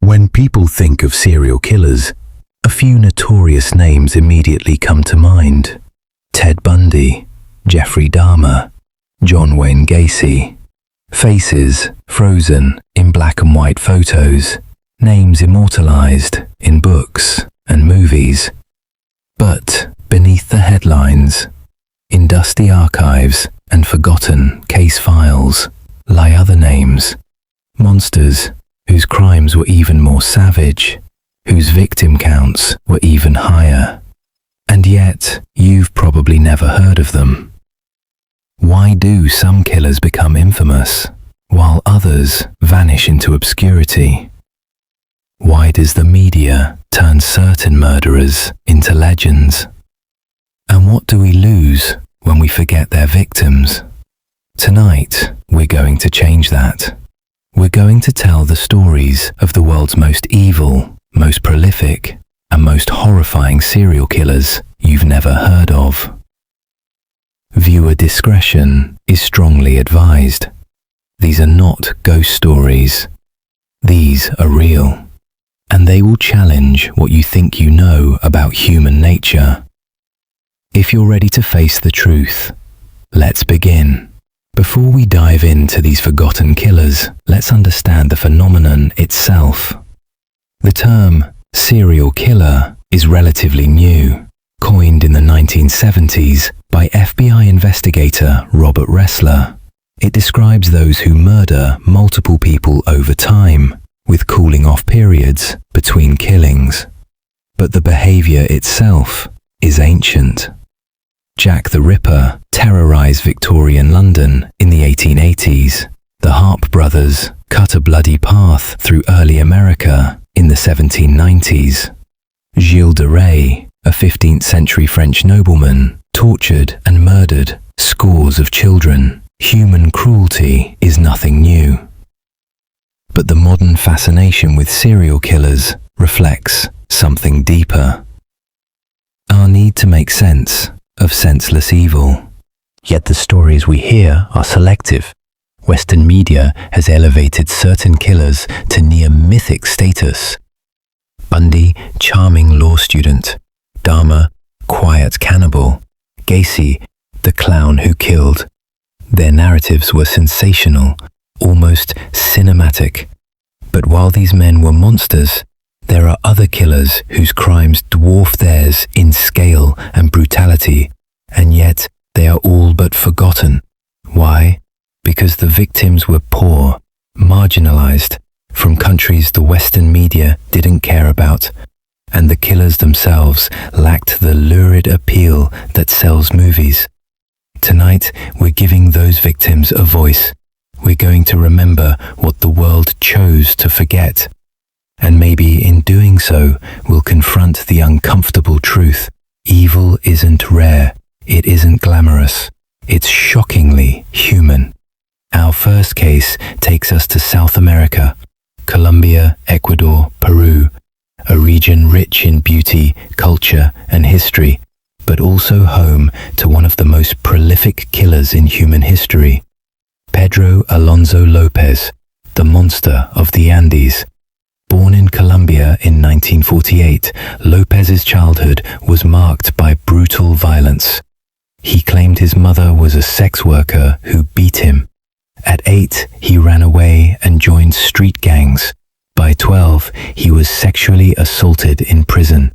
When people think of serial killers, a few notorious names immediately come to mind. Ted Bundy, Jeffrey Dahmer, John Wayne Gacy. Faces frozen in black and white photos, names immortalized in books and movies. But beneath the headlines, in dusty archives and forgotten case files, lie other names. Monsters whose crimes were even more savage, whose victim counts were even higher. And yet, you've probably never heard of them. Why do some killers become infamous, while others vanish into obscurity? Why does the media turn certain murderers into legends? And what do we lose when we forget their victims? Tonight, we're going to change that. We're going to tell the stories of the world's most evil, most prolific, and most horrifying serial killers you've never heard of. Viewer discretion is strongly advised. These are not ghost stories. These are real, and they will challenge what you think you know about human nature. If you're ready to face the truth, let's begin. Before we dive into these forgotten killers, let's understand the phenomenon itself. The term serial killer is relatively new, coined in the 1970s by FBI investigator Robert Ressler. It describes those who murder multiple people over time, with cooling off periods between killings. But the behavior itself is ancient. Jack the Ripper terrorized Victorian London in the 1880s. The Harp brothers cut a bloody path through early America in the 1790s. Gilles de Rais, a 15th century French nobleman, tortured and murdered scores of children. Human cruelty is nothing new. But the modern fascination with serial killers reflects something deeper. Our need to make sense of senseless evil. Yet the stories we hear are selective. Western media has elevated certain killers to near mythic status. Bundy, charming law student. Dahmer, quiet cannibal. Gacy, the clown who killed. Their narratives were sensational, almost cinematic. But while these men were monsters, there are other killers whose crimes dwarf theirs in scale and brutality, and yet they are all but forgotten. Why? Because the victims were poor, marginalized, from countries the Western media didn't care about, and the killers themselves lacked the lurid appeal that sells movies. Tonight, we're giving those victims a voice. We're going to remember what the world chose to forget. And maybe in doing so, we'll confront the uncomfortable truth. Evil isn't rare. It isn't glamorous. It's shockingly human. Our first case takes us to South America, Colombia, Ecuador, Peru, a region rich in beauty, culture, and history, but also home to one of the most prolific killers in human history, Pedro Alonso Lopez, the monster of the Andes. Born in Colombia in 1948, Lopez's childhood was marked by brutal violence. He claimed his mother was a sex worker who beat him. At 8, he ran away and joined street gangs. By 12, he was sexually assaulted in prison.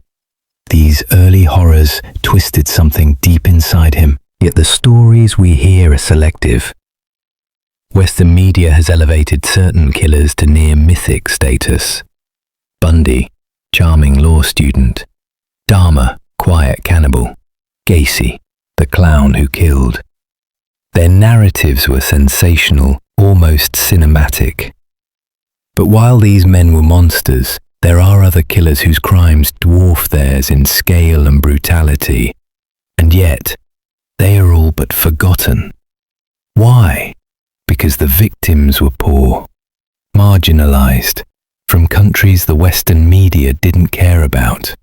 These early horrors twisted something deep inside him, yet the stories we hear are selective. Western media has elevated certain killers to near mythic status. Bundy, charming law student. Dahmer, quiet cannibal. Gacy, the clown who killed. Their narratives were sensational, almost cinematic. But while these men were monsters, there are other killers whose crimes dwarf theirs in scale and brutality. And yet, they are all but forgotten. Why? Because the victims were poor, marginalized, from countries the Western media didn't care about,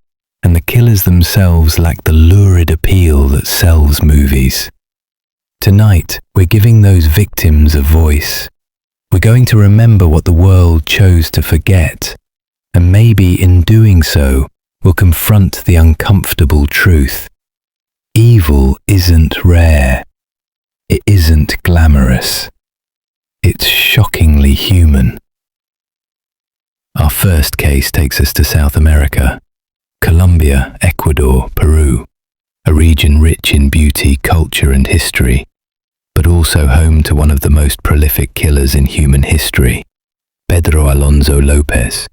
and the killers themselves lacked the lurid appeal that sells movies. Tonight, we're giving those victims a voice. We're going to remember what the world chose to forget. And maybe in doing so, we'll confront the uncomfortable truth. Evil isn't rare. It isn't glamorous. It's shockingly human. Our first case takes us to South America, Colombia, Ecuador, Peru, a region rich in beauty, culture and history, but also home to one of the most prolific killers in human history, Pedro Alonso Lopez,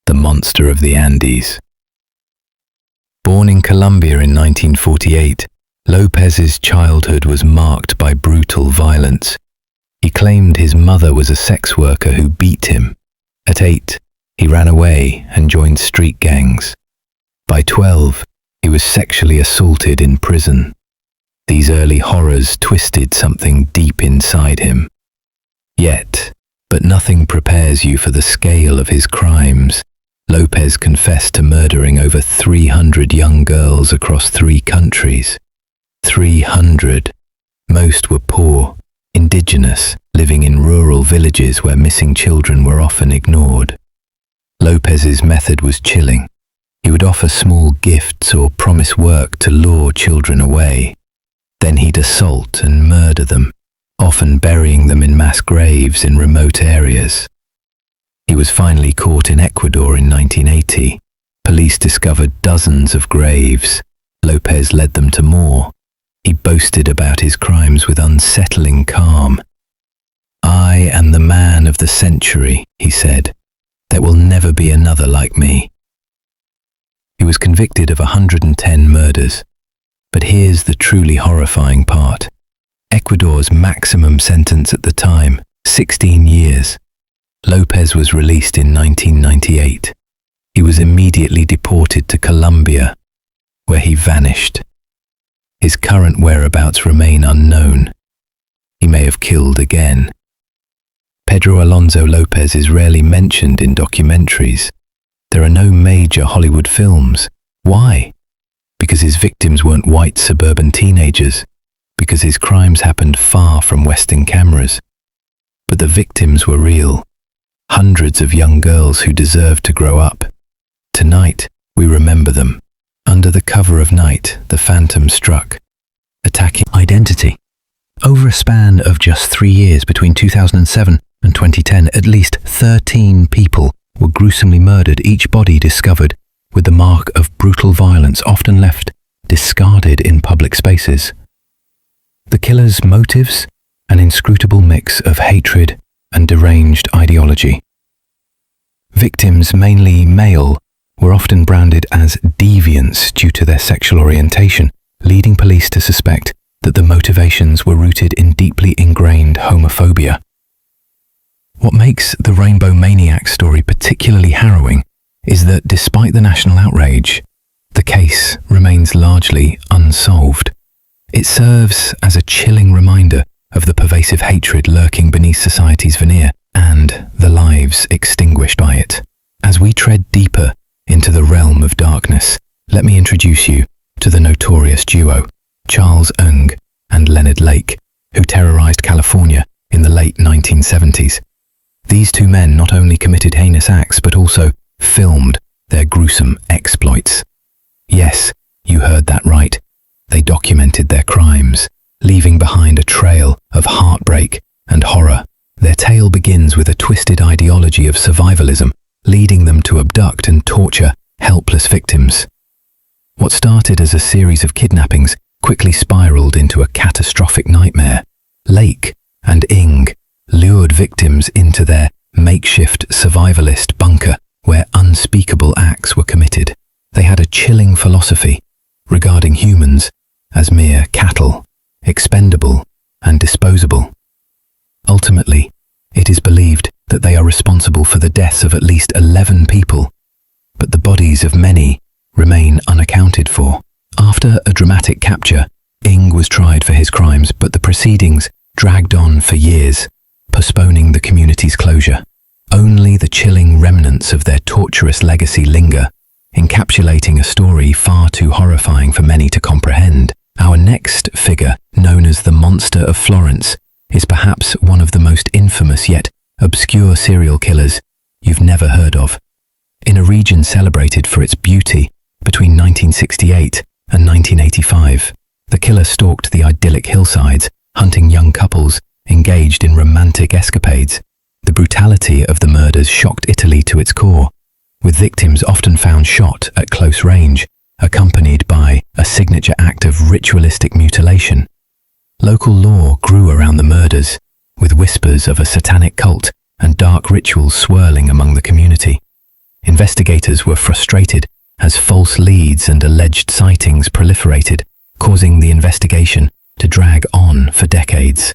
the monster of the Andes. Born in Colombia in 1948, Lopez's childhood was marked by brutal violence. He claimed his mother was a sex worker who beat him. At 8, he ran away and joined street gangs. By 12, he was sexually assaulted in prison. These early horrors twisted something deep inside him. But nothing prepares you for the scale of his crimes. Lopez confessed to murdering over 300 young girls across 3 countries. 300. Most were poor, indigenous, living in rural villages where missing children were often ignored. Lopez's method was chilling. He would offer small gifts or promise work to lure children away. Then he'd assault and murder them, often burying them in mass graves in remote areas. He was finally caught in Ecuador in 1980. Police discovered dozens of graves. Lopez led them to more. He boasted about his crimes with unsettling calm. "I am the man of the century," he said. "There will never be another like me." He was convicted of 110 murders. But here's the truly horrifying part. Ecuador's maximum sentence at the time, 16 years. Lopez was released in 1998. He was immediately deported to Colombia, where he vanished. His current whereabouts remain unknown. He may have killed again. Pedro Alonso Lopez is rarely mentioned in documentaries. There are no major Hollywood films. Why? Because his victims weren't white suburban teenagers. Because his crimes happened far from Western cameras. But the victims were real. Hundreds of young girls who deserved to grow up. Tonight, we remember them. Under the cover of night, the phantom struck, attacking identity. Over a span of just 3 years between 2007 and 2010, at least 13 people were gruesomely murdered, each body discovered with the mark of brutal violence, often left discarded in public spaces. The killer's motives? An inscrutable mix of hatred and deranged ideology. Victims, mainly male, were often branded as deviants due to their sexual orientation, leading police to suspect that the motivations were rooted in deeply ingrained homophobia. What makes the Rainbow Maniac story particularly harrowing is that despite the national outrage, the case remains largely unsolved. It serves as a chilling reminder of the pervasive hatred lurking beneath society's veneer and the lives extinguished by it. As we tread deeper into the realm of darkness, let me introduce you to the notorious duo, Charles Ng and Leonard Lake, who terrorized California in the late 1970s. These two men not only committed heinous acts, but also filmed their gruesome exploits. Yes, you heard that right. They documented their crimes, leaving behind a trail of heartbreak and horror. Their tale begins with a twisted ideology of survivalism, leading them to abduct and torture helpless victims. What started as a series of kidnappings quickly spiraled into a catastrophic nightmare. Lake and Ng lured victims into their makeshift survivalist bunker where unspeakable acts were committed. They had a chilling philosophy regarding humans as mere cattle, expendable and disposable. Ultimately, it is believed that they are responsible for the deaths of at least 11 people, but the bodies of many remain unaccounted for. After a dramatic capture, Ng was tried for his crimes, but the proceedings dragged on for years, postponing the community's closure. Only the chilling remnants of their torturous legacy linger, encapsulating a story far too horrifying for many to comprehend. Our next figure, known as the Monster of Florence, is perhaps one of the most infamous yet obscure serial killers you've never heard of. In a region celebrated for its beauty, between 1968 and 1985, the killer stalked the idyllic hillsides, hunting young couples engaged in romantic escapades. The brutality of the murders shocked Italy to its core, with victims often found shot at close range, accompanied by a signature act of ritualistic mutilation. Local lore grew around the murders, with whispers of a satanic cult and dark rituals swirling among the community. Investigators were frustrated as false leads and alleged sightings proliferated, causing the investigation to drag on for decades.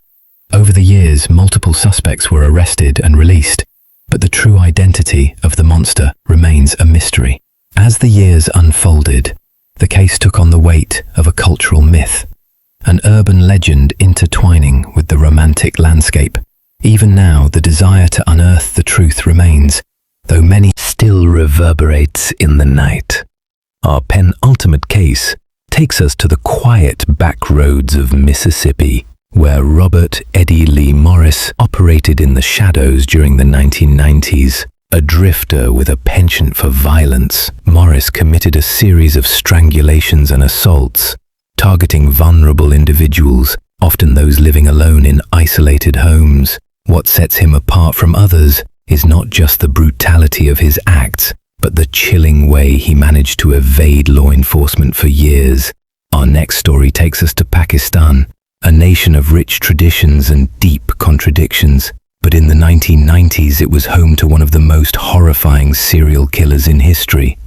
Over the years, multiple suspects were arrested and released, but the true identity of the monster remains a mystery. As the years unfolded, the case took on the weight of a cultural myth, an urban legend intertwining with the romantic landscape. Even now, the desire to unearth the truth remains, though many still reverberates in the night. Our penultimate case takes us to the quiet back roads of Mississippi, where Robert Eddie Lee Morris operated in the shadows during the 1990s. A drifter with a penchant for violence, Morris committed a series of strangulations and assaults, targeting vulnerable individuals, often those living alone in isolated homes. What sets him apart from others is not just the brutality of his acts, but the chilling way he managed to evade law enforcement for years. Our next story takes us to Pakistan, a nation of rich traditions and deep contradictions. But in the 1990s, it was home to one of the most horrifying serial killers in history,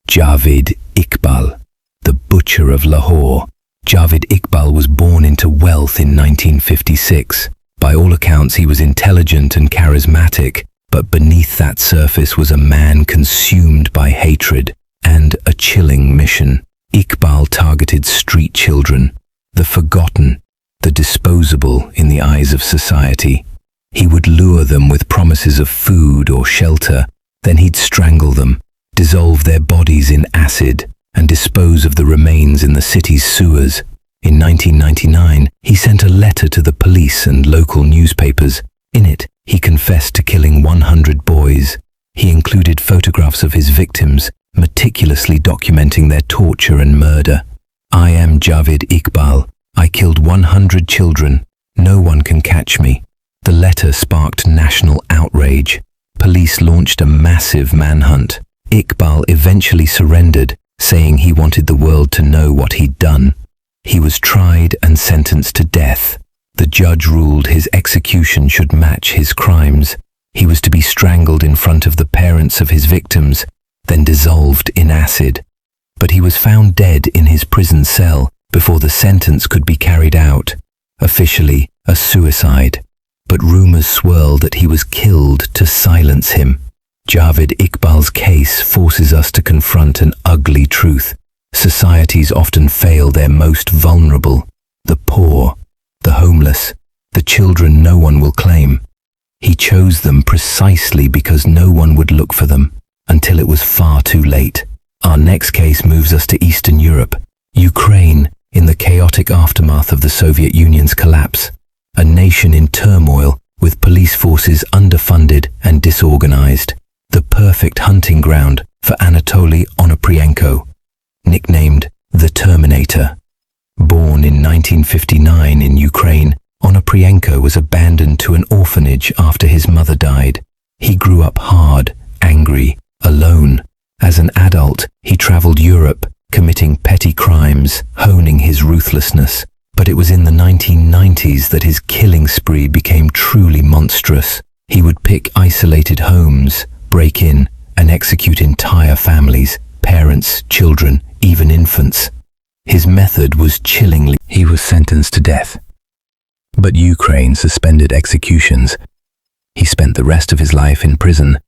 Javed Iqbal, the Butcher of Lahore. Javed Iqbal was born into wealth in 1956. By all accounts, he was intelligent and charismatic, but beneath that surface was a man consumed by hatred and a chilling mission. Iqbal targeted street children, the forgotten, the disposable in the eyes of society. He would lure them with promises of food or shelter, then he'd strangle them, dissolve their bodies in acid, and dispose of the remains in the city's sewers. In 1999, he sent a letter to the police and local newspapers. In it, he confessed to killing 100 boys. He included photographs of his victims, meticulously documenting their torture and murder. "I am Javed Iqbal. I killed 100 children. No one can catch me." The letter sparked national outrage. Police launched a massive manhunt. Iqbal eventually surrendered, saying he wanted the world to know what he'd done. He was tried and sentenced to death. The judge ruled his execution should match his crimes. He was to be strangled in front of the parents of his victims, then dissolved in acid. But he was found dead in his prison cell before the sentence could be carried out. Officially, a suicide. But rumors swirl that he was killed to silence him. Javed Iqbal's case forces us to confront an ugly truth. Societies often fail their most vulnerable, the poor, the homeless, the children no one will claim. He chose them precisely because no one would look for them, until it was far too late. Our next case moves us to Eastern Europe, Ukraine, in the chaotic aftermath of the Soviet Union's collapse. A nation in turmoil, with police forces underfunded and disorganized. The perfect hunting ground for Anatoly Onoprienko, nicknamed the Terminator. Born in 1959 in Ukraine, Onoprienko was abandoned to an orphanage after his mother died. He grew up hard, angry, alone. As an adult, he traveled Europe, committing petty crimes, honing his ruthlessness. But it was in the 1990s that his killing spree became truly monstrous. He would pick isolated homes, break in, and execute entire families, parents, children, even infants. His method was chillingly. He was sentenced to death. But Ukraine suspended executions. He spent the rest of his life in prison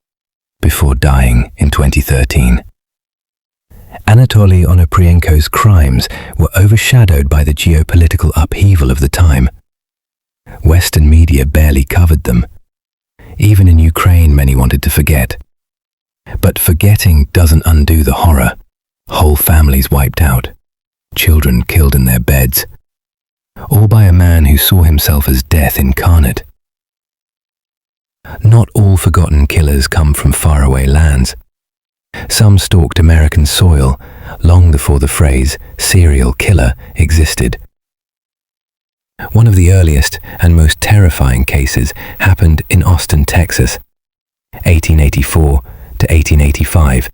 before dying in 2013. Anatoly Onoprienko's crimes were overshadowed by the geopolitical upheaval of the time. Western media barely covered them. Even in Ukraine, many wanted to forget. But forgetting doesn't undo the horror. Whole families wiped out, children killed in their beds, all by a man who saw himself as death incarnate. Not all forgotten killers come from faraway lands. Some stalked American soil long before the phrase serial killer existed. One of the earliest and most terrifying cases happened in Austin, Texas, 1884 to 1885.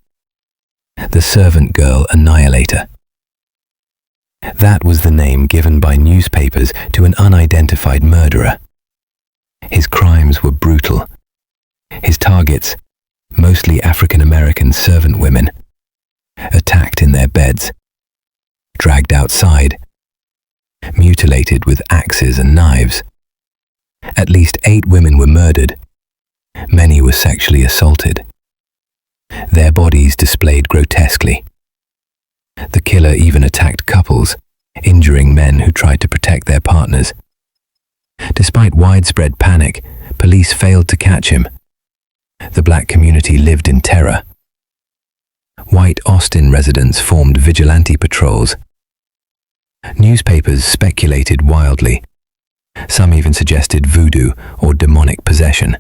The Servant Girl Annihilator. That was the name given by newspapers to an unidentified murderer. His crimes were brutal. His targets, mostly African-American servant women, attacked in their beds, dragged outside, mutilated with axes and knives. At least 8 women were murdered. Many were sexually assaulted. Their bodies displayed grotesquely. The killer even attacked couples, injuring men who tried to protect their partners. Despite widespread panic, police failed to catch him. The black community lived in terror. White Austin residents formed vigilante patrols. Newspapers speculated wildly. Some even suggested voodoo or demonic possession.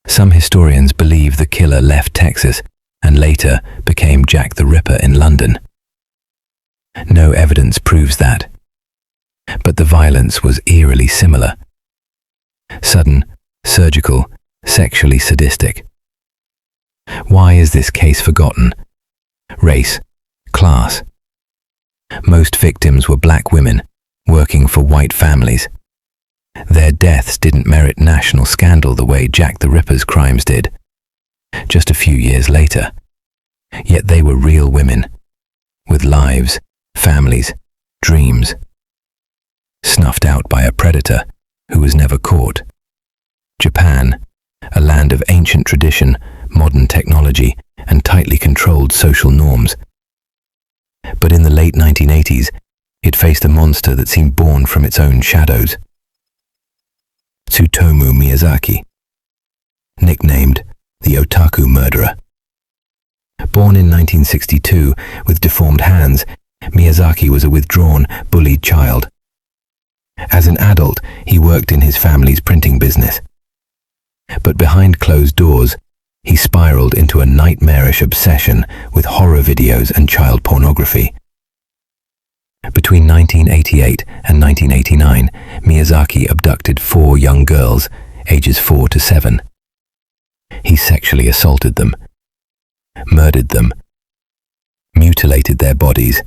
Some historians believe the killer left Texas and later became Jack the Ripper in London. No evidence proves that, but the violence was eerily similar. Sudden, surgical, sexually sadistic. Why is this case forgotten? Race, class. Most victims were black women working for white families. Their deaths didn't merit national scandal the way Jack the Ripper's crimes did. Just a few years later. Yet they were real women, with lives, families, dreams. Snuffed out by a predator who was never caught. Japan, a land of ancient tradition, modern technology, and tightly controlled social norms. But in the late 1980s, it faced a monster that seemed born from its own shadows. Tsutomu Miyazaki, nicknamed the Otaku Murderer. Born in 1962 with deformed hands, Miyazaki was a withdrawn, bullied child. As an adult, he worked in his family's printing business. But behind closed doors, he spiraled into a nightmarish obsession with horror videos and child pornography. Between 1988 and 1989, Miyazaki abducted 4 young girls, ages 4 to 7. He sexually assaulted them, murdered them, mutilated their bodies.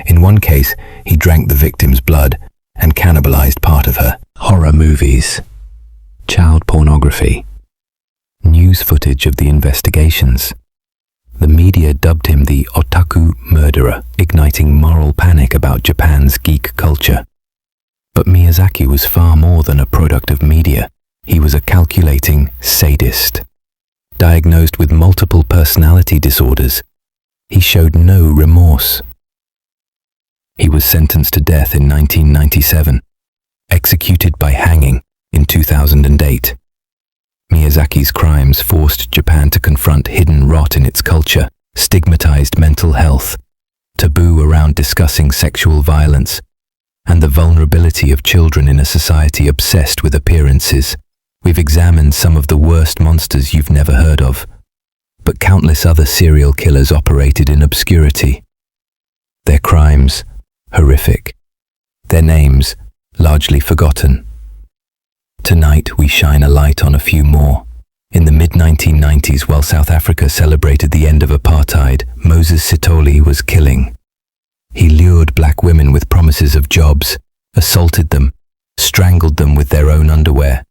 In one case, he drank the victim's blood and cannibalized part of her. Horror movies, child pornography, news footage of the investigations. The media dubbed him the Otaku Murderer, igniting moral panic about Japan's geek culture. But Miyazaki was far more than a product of media. He was a calculating sadist. Diagnosed with multiple personality disorders, he showed no remorse. He was sentenced to death in 1997, executed by hanging in 2008. Miyazaki's crimes forced Japan to confront hidden rot in its culture, stigmatized mental health, taboo around discussing sexual violence, and the vulnerability of children in a society obsessed with appearances. We've examined some of the worst monsters you've never heard of, but countless other serial killers operated in obscurity. Their crimes, horrific. Their names, largely forgotten. Tonight we shine a light on a few more. In the mid-1990s, while South Africa celebrated the end of apartheid, Moses Sithole was killing. He lured black women with promises of jobs, assaulted them, strangled them with their own underwear.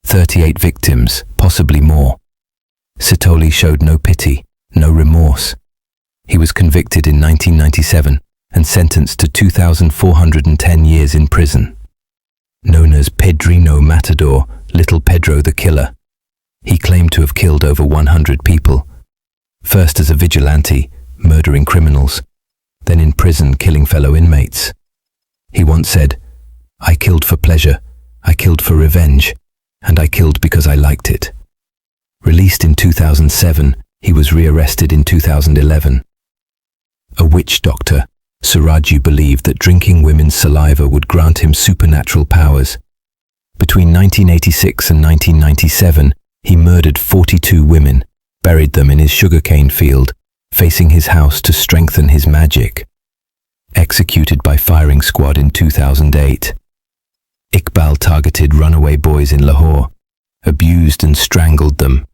38 victims, possibly more. Sithole showed no pity, no remorse. He was convicted in 1997 and sentenced to 2,410 years in prison. Known as Pedrino Matador, Little Pedro the Killer, he claimed to have killed over 100 people, first as a vigilante, murdering criminals, then in prison killing fellow inmates. He once said, "I killed for pleasure, I killed for revenge, and I killed because I liked it." Released in 2007, he was rearrested in 2011. A witch doctor, Suraju believed that drinking women's saliva would grant him supernatural powers. Between 1986 and 1997, he murdered 42 women, buried them in his sugarcane field, facing his house to strengthen his magic. Executed by firing squad in 2008. Iqbal targeted runaway boys in Lahore, abused and strangled them,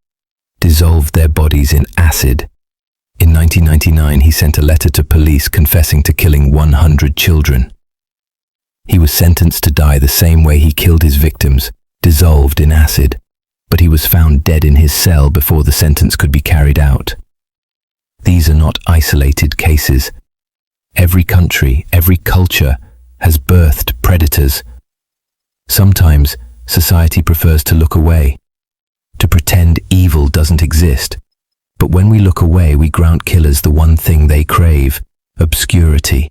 dissolved their bodies in acid. In 1999, he sent a letter to police confessing to killing 100 children. He was sentenced to die the same way he killed his victims, dissolved in acid, but he was found dead in his cell before the sentence could be carried out. These are not isolated cases. Every country, every culture has birthed predators. Sometimes society prefers to look away, to pretend evil doesn't exist. But when we look away, we grant killers the one thing they crave: obscurity.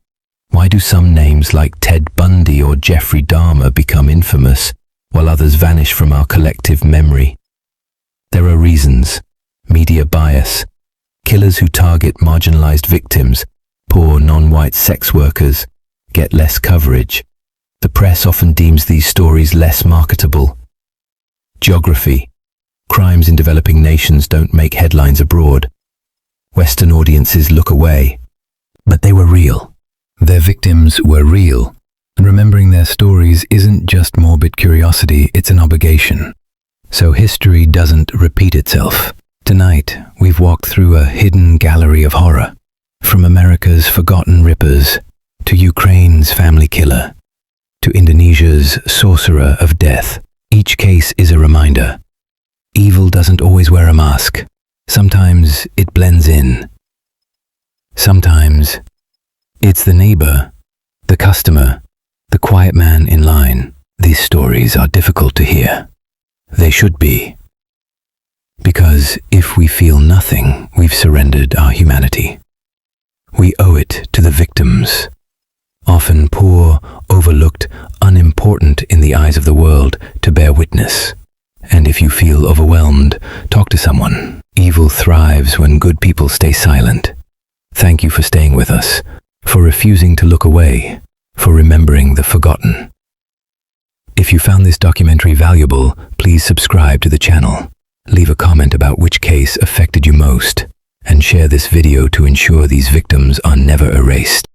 Why do some names like Ted Bundy or Jeffrey Dahmer become infamous, while others vanish from our collective memory? There are reasons. Media bias. Killers who target marginalized victims, poor non-white sex workers, get less coverage. The press often deems these stories less marketable. Geography. Crimes in developing nations don't make headlines abroad. Western audiences look away. But they were real. Their victims were real. And remembering their stories isn't just morbid curiosity, it's an obligation. So history doesn't repeat itself. Tonight, we've walked through a hidden gallery of horror. From America's forgotten rippers, to Ukraine's family killer, to Indonesia's sorcerer of death. Each case is a reminder. Evil doesn't always wear a mask. Sometimes it blends in. Sometimes it's the neighbor, the customer, the quiet man in line. These stories are difficult to hear. They should be. Because if we feel nothing, we've surrendered our humanity. We owe it to the victims, often poor, overlooked, unimportant in the eyes of the world, to bear witness. And if you feel overwhelmed, talk to someone. Evil thrives when good people stay silent. Thank you for staying with us, for refusing to look away, for remembering the forgotten. If you found this documentary valuable, please subscribe to the channel. Leave a comment about which case affected you most, and share this video to ensure these victims are never erased.